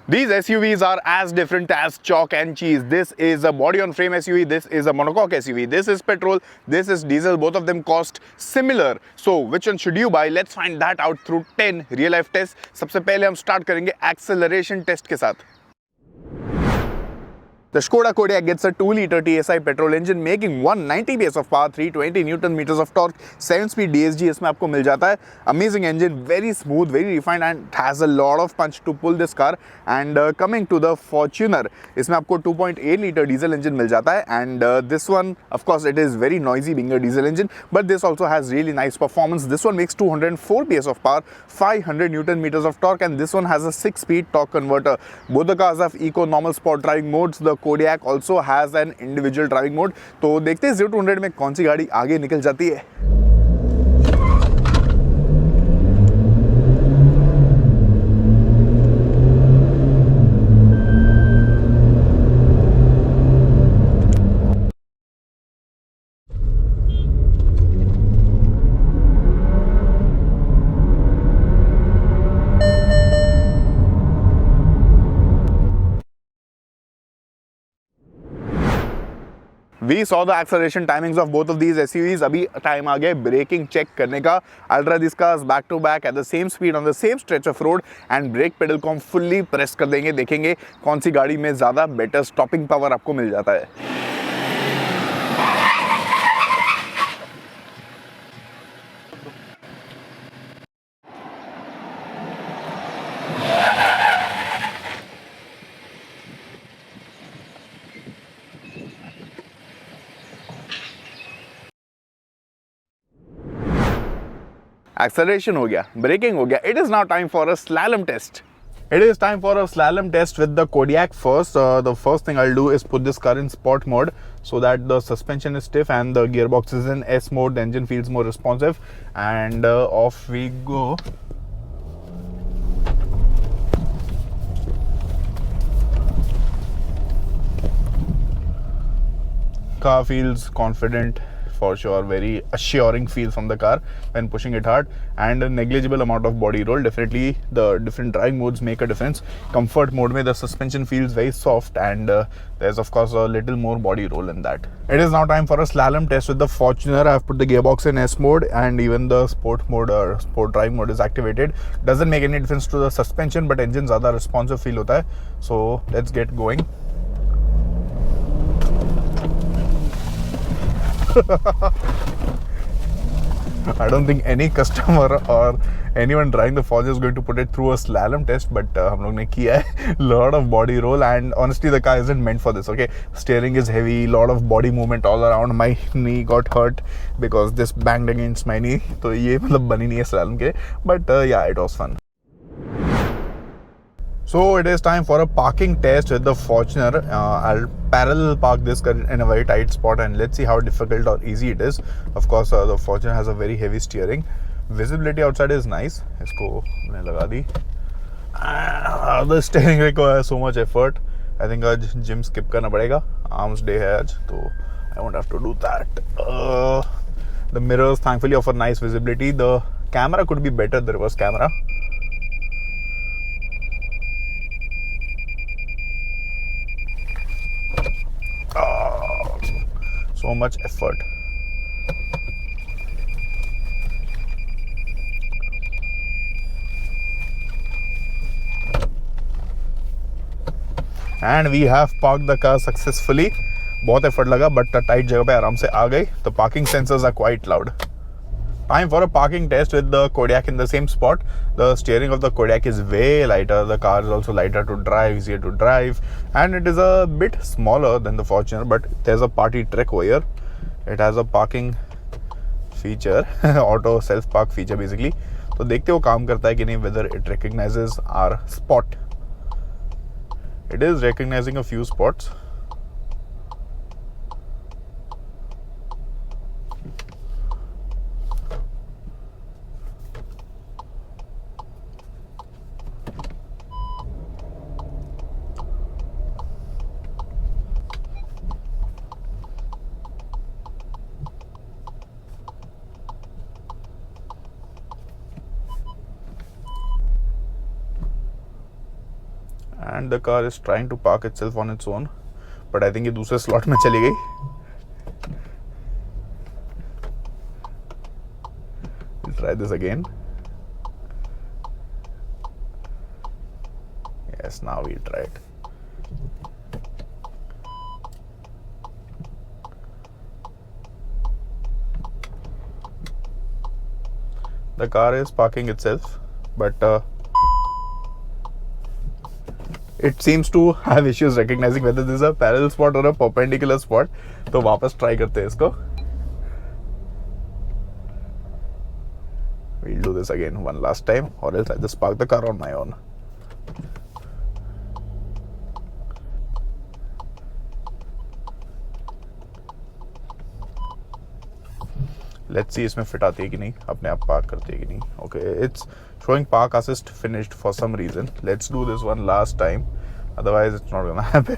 These SUVs are as different as chalk and cheese. This is a body-on-frame SUV, this is a monocoque SUV, this is petrol, this is diesel, both of them cost similar. So which one should you buy? Let's find that out through 10 real-life tests. सबसे पहले हम start करेंगे acceleration test के साथ. The Skoda Kodiaq gets a 2-liter TSI petrol engine making 190 PS of power, 320 Newton meters of torque, 7-speed DSG इसमें आपको मिल जाता है. Amazing engine, very smooth, very refined and has a lot of punch to pull this car. And coming to the Fortuner, इसमें आपको 2.8-liter diesel engine मिल जाता है. And this one, of course, it is very noisy being a diesel engine, but this also has really nice performance. This one makes 204 PS of power, 500 Newton meters of torque, and this one has a 6-speed torque converter. Both the cars have eco, normal, sport driving modes. The Kodiaq also has an individual driving mode. तो देखते हैं 0 to 100 में कौन सी गाड़ी आगे निकल जाती है. We saw the acceleration timings of both of these SUVs. अभी टाइम आ गया ब्रेकिंग चेक करने का. I'll drive these cars back to back at the same speed on the same stretch of road and brake pedal को हम fully press कर देंगे. देखेंगे कौन सी गाड़ी में ज़्यादा better stopping power आपको मिल जाता है. Acceleration हो गया, braking हो गया. It is now time for a slalom test. It is time for a slalom test with the Kodiaq first. The first thing I'll do is put this car in sport mode so that the suspension is stiff and the gearbox is in S mode. The engine feels more responsive and off we go. Car feels confident. For sure, very assuring feel from the car when pushing it hard, and a negligible amount of body roll. Definitely the different driving modes make a difference. Comfort mode mein the suspension feels very soft and there's of course a little more body roll in that. It is now time for a slalom test with the Fortuner. I have put the gearbox in S mode and even the sport mode or sport drive mode is activated. Doesn't make any difference to the suspension, but engine ज़्यादा responsive feel होता है. So let's get going. I don't think any customer or anyone driving the Forza is going to put it through a slalom test, but हम लोग ने किया है. Lot of body roll and honestly the car isn't meant for this. Okay, steering is heavy, lot of body movement all around. My knee got hurt because this banged against my knee. तो ये मतलब बनी नहीं है slalom के, but yeah, it was fun. So it is time for a parking test with the Fortuner. I'll parallel park this in a very tight spot and let's see how difficult or easy it is. Of course, the Fortuner has a very heavy steering. Visibility outside is nice. इसको मैंने लगा दी. The steering requires so much effort. I think आज gym skip करना पड़ेगा. Arms day है आज, तो I won't have to do that. The mirrors thankfully offer nice visibility. The camera could be better. The reverse camera. So much effort. And we have parked the car successfully. बहुत effort लगा but tight जगह पे आराम से आ गई. The parking sensors are quite loud. Time for a parking test with the Kodiaq in the same spot. The steering of the Kodiaq is way lighter. The car is also lighter to drive, easier to drive, and it is a bit smaller than the Fortuner, but there's a party trick over here. It has a parking feature, auto self park feature basically. तो देखते हो काम करता है कि नहीं, whether it recognizes our spot. It is recognizing a few spots. and the car is trying to park itself on its own, but I think ये दूसरे slot में चली गई. We'll try this again. Yes, now we'll try it. The car is parking itself, but it seems to have issues recognizing whether this is a parallel spot or a perpendicular spot. तो वापस try करते हैं इसको. We'll do this again one last time, or else I just park the car on my own. Let's see इसमें fit आती है कि नहीं, अपने आप park करती है कि नहीं. Okay, it's showing park assist finished for some reason. Let's do this one last time, otherwise it's not gonna happen.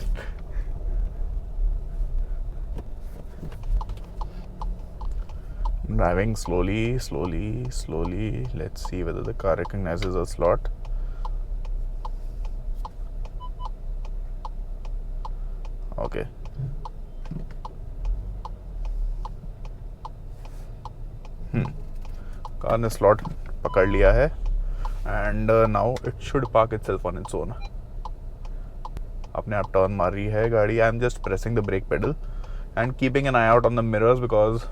Driving slowly, slowly, slowly. Let's see whether the car recognizes a slot. Okay. Car ने slot पकड़ लिया है, and now it should park itself on its own. अपने आप turn मार रही है गाड़ी. I'm just pressing the brake pedal and keeping an eye out on the mirrors because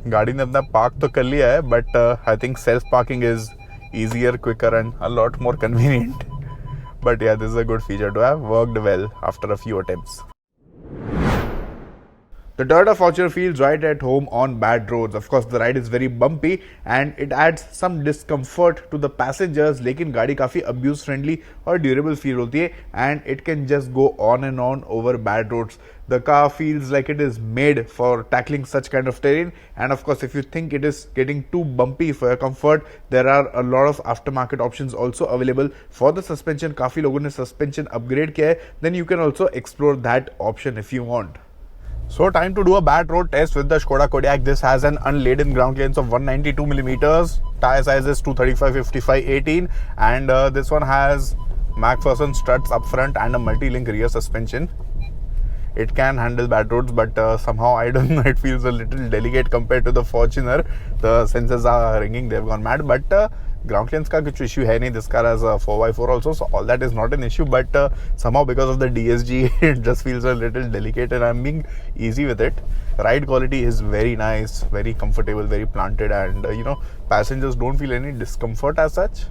गाड़ी ने अपना पार्क तो कर लिया है, but I think self parking is easier, quicker and a lot more convenient. But yeah, this is a good feature to have. Worked well after a few attempts. The Toyota Fortuner feels right at home on bad roads. Of course, the ride is very bumpy and it adds some discomfort to the passengers. लेकिन गाड़ी काफ़ी abuse friendly और durable feel होती है and it can just go on and on over bad roads. The car feels like it is made for tackling such kind of terrain. And of course, if you think it is getting too bumpy for your comfort, there are a lot of aftermarket options also available for the suspension. काफ़ी लोगों ने suspension upgrade किया है. Then you can also explore that option if you want. So time to do a bad road test with the Skoda Kodiaq. This has an unladen ground clearance of 192 millimeters. Tire size is 235, 55, 18, and this one has McPherson struts up front and a multi-link rear suspension. It can handle bad roads, but somehow I don't know, it feels a little delicate compared to the Fortuner. The sensors are ringing, they've gone mad, but ground clearance का कुछ issue है नहीं. This car has a 4x4 also, so all that is not an issue, but somehow because of the DSG it just feels a little delicate, and I'm being easy with it. Ride quality is very nice, very comfortable, very planted, and passengers don't feel any discomfort as such.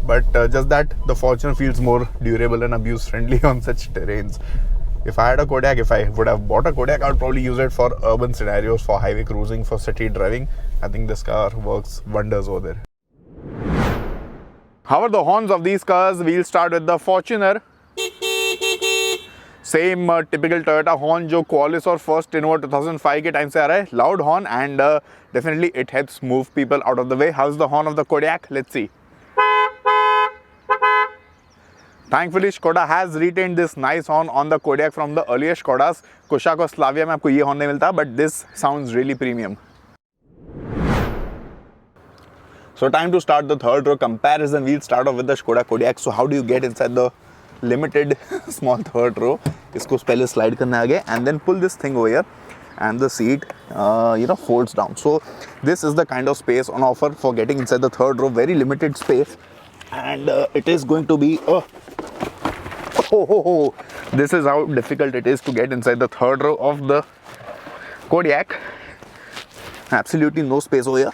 But just that the Fortuner feels more durable and abuse friendly on such terrains. If I had a Kodiaq, if I would have bought a Kodiaq, I would probably use it for urban scenarios, for highway cruising, for city driving. I think this car works wonders over there. How are the horns of these cars? We'll start with the Fortuner. Same typical Toyota horn जो Qualis और First Innova 2005 के time से आ रहा है. Loud horn, and definitely it helps move people out of the way. How's the horn of the Kodiaq? Let's see. Thankfully, Skoda has retained this nice horn on the Kodiaq from the earlier Skodas. Kodiaq और Slavia में आपको ये horn नहीं मिलता, but this sounds really premium. So time to start the third row comparison. We'll start off with the Skoda Kodiaq. So how do you get inside the limited small third row? इसको पहले slide करना आगे and then pull this thing over here, and the seat folds down. So this is the kind of space on offer for getting inside the third row. Very limited space, and it is going to be this is how difficult it is to get inside the third row of the Kodiaq. Absolutely no space over here.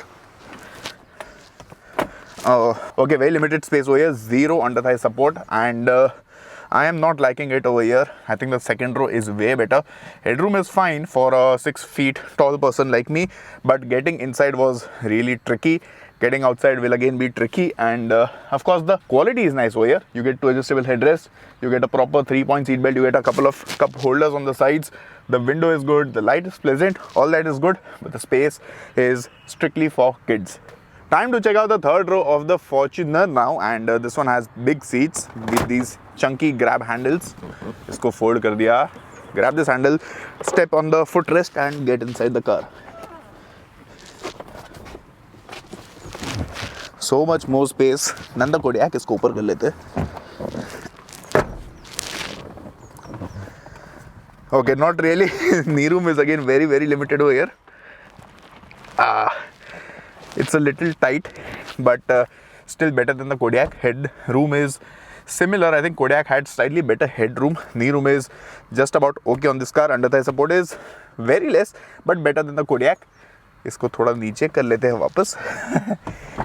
Okay, very limited space over here, zero under thigh support, and I am not liking it over here. I think the second row is way better. Headroom is fine for a 6 feet tall person like me, but getting inside was really tricky. Getting outside will again be tricky, and of course the quality is nice over here. You get two adjustable headrests, you get a proper 3-point seat belt, you get a couple of cup holders on the sides, the window is good, the light is pleasant, all that is good, but the space is strictly for kids. Time to check out the third row of the Fortuner now, and this one has big seats with these chunky grab handles. Isko fold kar diya. Grab this handle, step on the footrest and get inside the car. So much more space. Nanda Kodiaq isko upar kar lete. Okay, not really. Knee room is again very limited over here. It's a little tight, but still better than the Kodiaq. Head room is similar. I think Kodiaq had slightly better headroom. Knee room is just about okay on this car. Under thigh support is very less, but better than the Kodiaq. इसको थोड़ा नीचे कर लेते हैं वापस.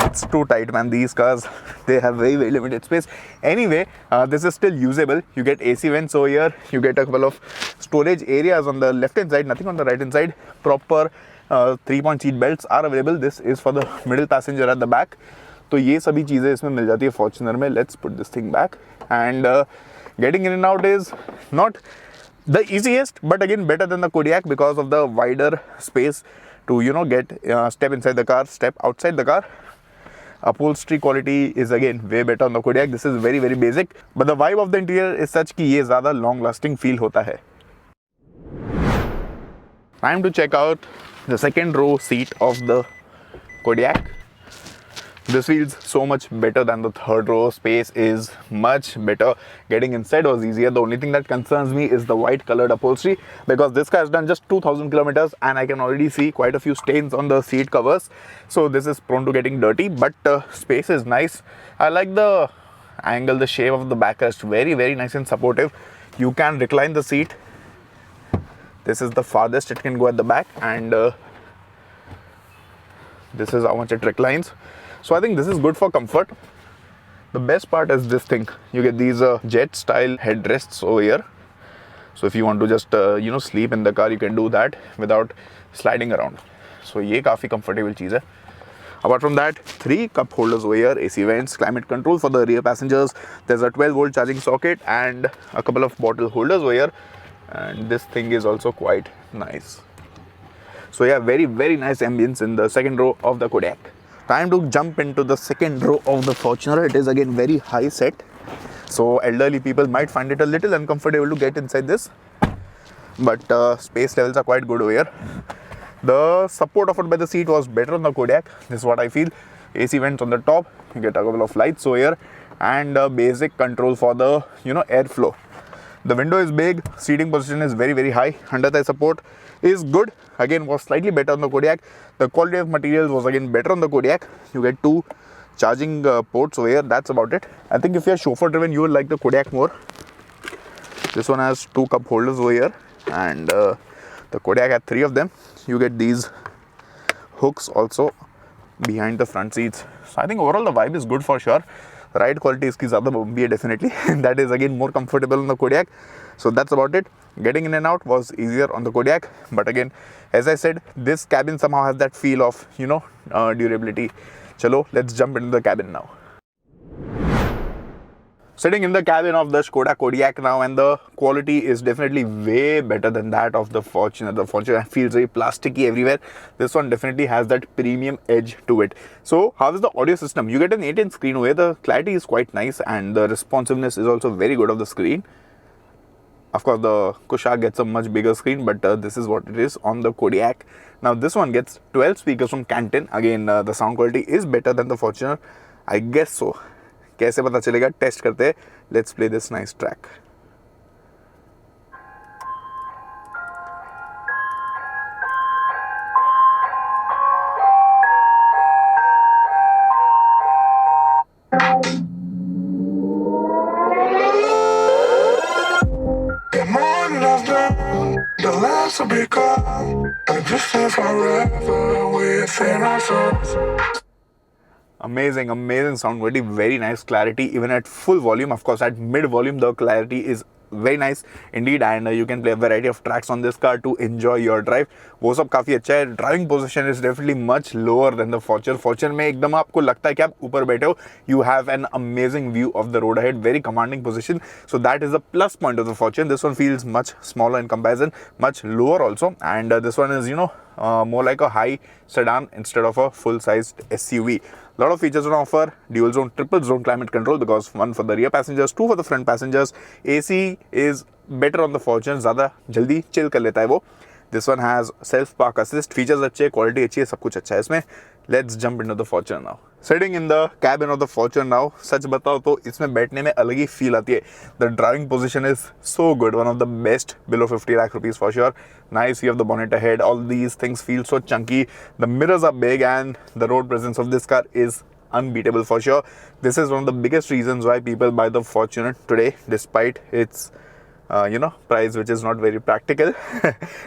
It's too tight, man. These cars, they have very limited space. Anyway, this is still usable. You get AC vents over here. You get a couple of storage areas on the left hand side, nothing on the right hand side. Proper 3-point seat belts are available. This is for the middle passenger at the back. तो ये सभी चीज़ें इसमें मिल जाती है Fortuner में. Let's put this thing back, and getting in and out is not the easiest, but again better than the Kodiaq because of the wider space to get step inside the car, step outside the car. Upholstery quality is again way better on the Kodiaq. This is very basic, but the vibe of the interior is such कि ये ज़्यादा long lasting feel होता है. Time to check out the second row seat of the Kodiaq. This feels so much better than the third row. Space is much better. Getting inside was easier. The only thing that concerns me is the white colored upholstery, because this car has done just 2,000 kilometers and I can already see quite a few stains on the seat covers. So this is prone to getting dirty, but space is nice. I like the angle, the shape of the backrest. Very nice and supportive. You can recline the seat. This is the farthest it can go at the back, and this is how much it reclines. So I think this is good for comfort. The best part is this thing. You get these jet style headrests over here. So if you want to just sleep in the car, you can do that without sliding around. So ये काफी comfortable चीज़ है. Apart from that, 3 cup holders over here, AC vents, climate control for the rear passengers. There's a 12-volt charging socket and a couple of bottle holders over here. And this thing is also quite nice. So yeah, very nice ambience in the second row of the Kodiaq. Time to jump into the second row of the Fortuner. It is again very high set, so elderly people might find it a little uncomfortable to get inside this, but space levels are quite good over here. The support offered by the seat was better on the Kodiaq. This is what I feel. AC vents on the top, you get a couple of lights over here, and basic control for the airflow. The window is big, seating position is very high, under thigh support is good, again was slightly better on the Kodiaq. The quality of materials was again better on the Kodiaq. You get 2 charging ports over here, that's about it. I think if you are chauffeur driven, you will like the Kodiaq more. This one has 2 cup holders over here, and the Kodiaq had 3 of them. You get these hooks also behind the front seats. So I think overall the vibe is good for sure. Ride quality is ज़्यादा bumpy है definitely. That is again more comfortable on the Kodiaq. So that's about it. Getting in and out was easier on the Kodiaq, but again, as I said, this cabin somehow has that feel of durability. Chalo, let's jump into the cabin now. Sitting in the cabin of the Skoda Kodiaq now, and the quality is definitely way better than that of the Fortuner. The Fortuner feels very plasticky everywhere. This one definitely has that premium edge to it. So how is the audio system? You get an 8-inch screen where the clarity is quite nice, and the responsiveness is also very good of the screen. Of course, the Kodiaq gets a much bigger screen, but this is what it is on the Kodiaq. Now this one gets 12 speakers from Canton. Again, the sound quality is better than the Fortuner, I guess so. कैसे पता चलेगा, test करते हैं. Let's play this nice track. The last will be gone, and just forever within our souls. Amazing sound quality, very nice clarity even at full volume. Of course, at mid volume the clarity is very nice indeed, and you can play a variety of tracks on this car to enjoy your drive. वो सब काफ़ी अच्छा है. Driving position is definitely much lower than the Fortuner. Fortuner में एकदम आपको लगता है कि आप ऊपर बैठे हो. You have an amazing view of the road ahead, very commanding position. So that is a plus point of the Fortuner. This one feels much smaller in comparison, much lower also, and this one is more like a high sedan instead of a full-sized SUV. Lot of features on offer: dual zone, triple zone climate control, because one for the rear passengers, two for the front passengers. AC is better on the Fortuner, ज़्यादा जल्दी chill कर लेता है वो. This one has self park assist, features अच्छे, quality अच्छी है, सब कुछ अच्छा है इसमें. Let's jump into the Fortuner now. Sitting in the cabin of the Fortuner now, सच बताओ तो इसमें बैठने में अलग ही feel आती है. The driving position is so good, one of the best below 50 lakh rupees for sure. Nice, you have the bonnet ahead, all these things feel so chunky. The mirrors are big and the road presence of this car is unbeatable for sure. This is one of the biggest reasons why people buy the Fortuner today, despite its price, which is not very practical.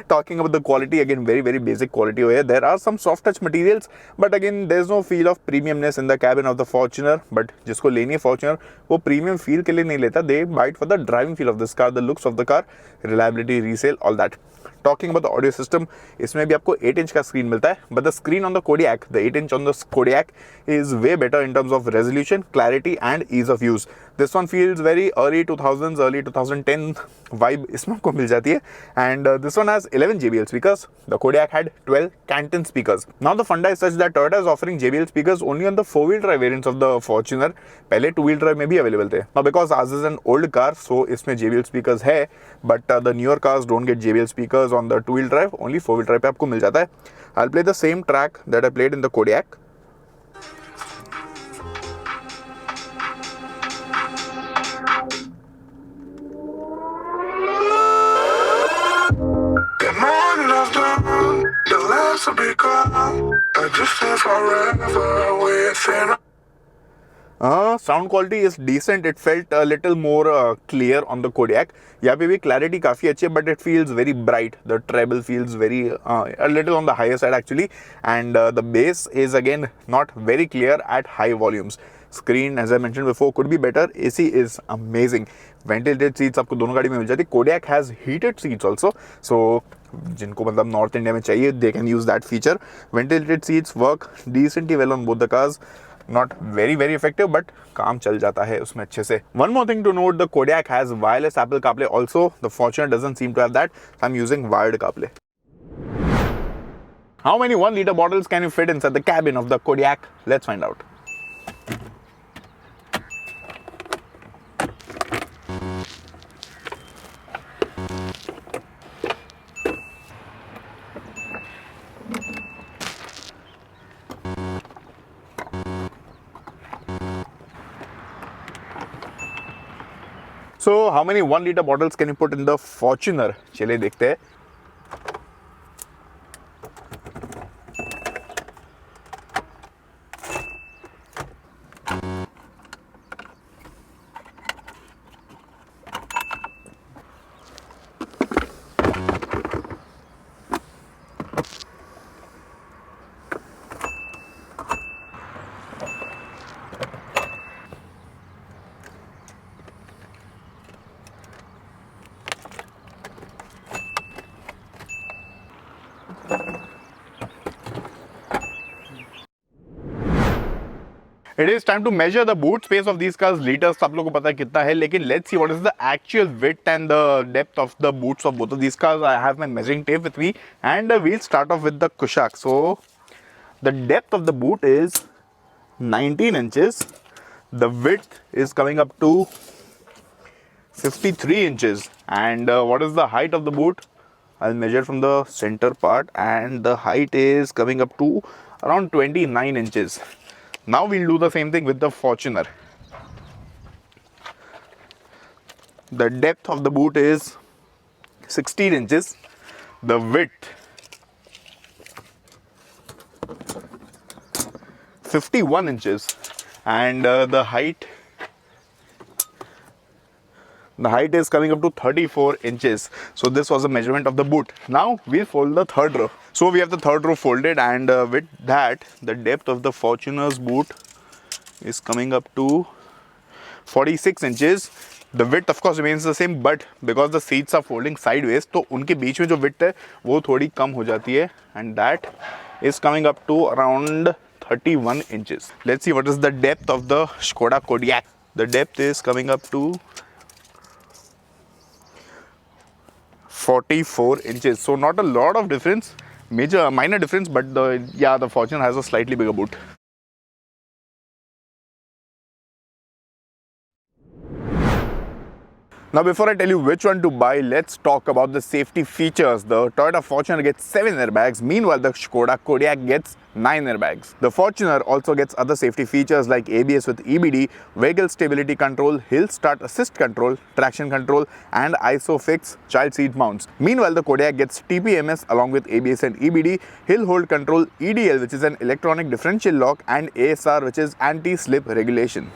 Talking about the quality, again, very basic quality over here. There are some soft touch materials, but again, there's no feel of premiumness in the cabin of the Fortuner. But जिसको लेनी है Fortuner, वो premium feel के लिए नहीं लेता. They buy it for the driving feel of this car, the looks of the car, reliability, resale, all that. Talking about the audio system, इसमें भी आपको 8-inch का screen मिलता है, but the screen on the Kodiaq, the 8-inch on the Kodiaq is way better in terms of resolution, clarity and ease of use. This one feels very early 2000s, early 2010 vibe इसमें आपको मिल जाती है, and this one has 11 JBL speakers. The Kodiaq had 12 Canton speakers. Now the funda is such that Toyota is offering JBL speakers only on the 4-wheel drive variants of the Fortuner. पहले 2-wheel drive में भी available थे. Now because ours is an old car, so इसमें JBL speakers है, but the newer cars don't get JBL speakers on the 2-wheel drive, only 4-wheel drive पे आपको मिल जाता है. I'll play the same track that I played in the Kodiaq. Sound quality is decent. It felt a little more clear on the Kodiaq. यहाँ पे भी clarity काफ़ी अच्छी है, but it feels very bright. The treble feels very a little on the higher side actually, and the bass is again not very clear at high volumes. Screen, as I mentioned before, could be better. AC is amazing. Ventilated seats आपको दोनों गाड़ी में मिल जाती है. Kodiaq has heated seats also, so जिनको मतलब north India में चाहिए, they can use that feature. Ventilated seats work decently well on both the cars. Not very effective, but काम चल जाता है उसमें अच्छे से. One more thing to note, the Kodiaq has wireless Apple CarPlay also. The Fortuner doesn't seem to have that. I'm using wired CarPlay. How many 1-liter bottles can you fit inside the cabin of the Kodiaq? Let's find out. So how many 1-liter bottles can you put in the Fortuner? चलिए देखते हैं. It is time to measure the boot space of these cars. Liters सब लोगों को पता है कितना है, लेकिन let's see what is the actual width and the depth of the boots of both of these cars. I have my measuring tape with me, and we'll start off with the Kodiaq. So the depth of the boot is 19 inches. The width is coming up to 53 inches. And what is the height of the boot? I'll measure from the center part, and the height is coming up to around 29 inches. Now we'll do the same thing with the Fortuner. The depth of the boot is 16 inches. The width 51 inches, and the height is coming up to 34 inches. So this was a measurement of the boot. Now we'll fold the third row. So we have the third row folded, and with that, the depth of the Fortuner's boot is coming up to 46 inches. The width of course remains the same, but because the seats are folding sideways, तो उनके बीच में जो width है वो थोड़ी कम हो जाती है, and that is coming up to around 31 inches. Let's see what is the depth of the Skoda Kodiaq. The depth is coming up to 44 inches. So not a lot of difference, minor difference, but the Fortuner has a slightly bigger boot. Now before I tell you which one to buy, let's talk about the safety features. The Toyota Fortuner gets 7 airbags, meanwhile the Skoda Kodiaq gets 9 airbags. The Fortuner also gets other safety features like ABS with EBD, vehicle stability control, hill start assist control, traction control and ISOFIX child seat mounts. Meanwhile the Kodiaq gets TPMS along with ABS and EBD, hill hold control, EDL which is an electronic differential lock and ASR which is anti-slip regulation.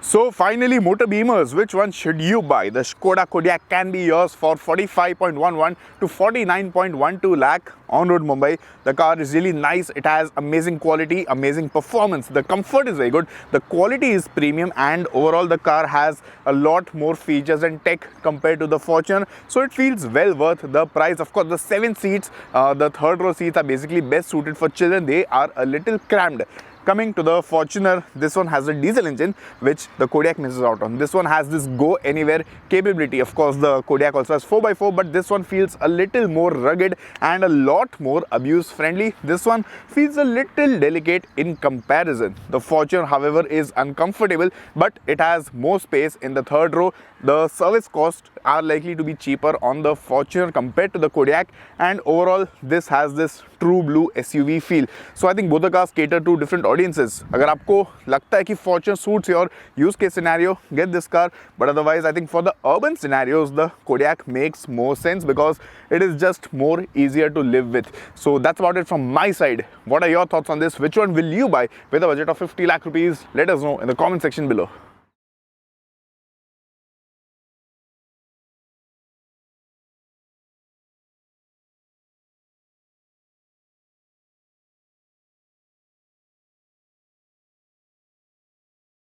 So finally, MotorBeamers, which one should you buy? The Skoda Kodiaq can be yours for 45.11 to 49.12 lakh on road Mumbai. The car is really nice. It has amazing quality, amazing performance. The comfort is very good. The quality is premium, and overall the car has a lot more features and tech compared to the Fortuner. So it feels well worth the price. Of course, the 7 seats, the third row seats are basically best suited for children. They are a little cramped. Coming to the Fortuner, this one has a diesel engine which the Kodiaq misses out on. This one has this go anywhere capability. Of course, the Kodiaq also has 4x4, but this one feels a little more rugged and a lot more abuse friendly. This one feels a little delicate in comparison. The Fortuner, however, is uncomfortable, but it has more space in the third row. The service costs are likely to be cheaper on the Fortuner compared to the Kodiaq, and overall this has this true blue SUV feel. So I think both the cars cater to different audiences. अगर आपको लगता है कि Fortuner suits your use case scenario, get this car. But otherwise, I think for the urban scenarios, the Kodiaq makes more sense because it is just more easier to live with. So that's about it from my side. What are your thoughts on this? Which one will you buy with a budget of 50 lakh rupees? Let us know in the comment section below.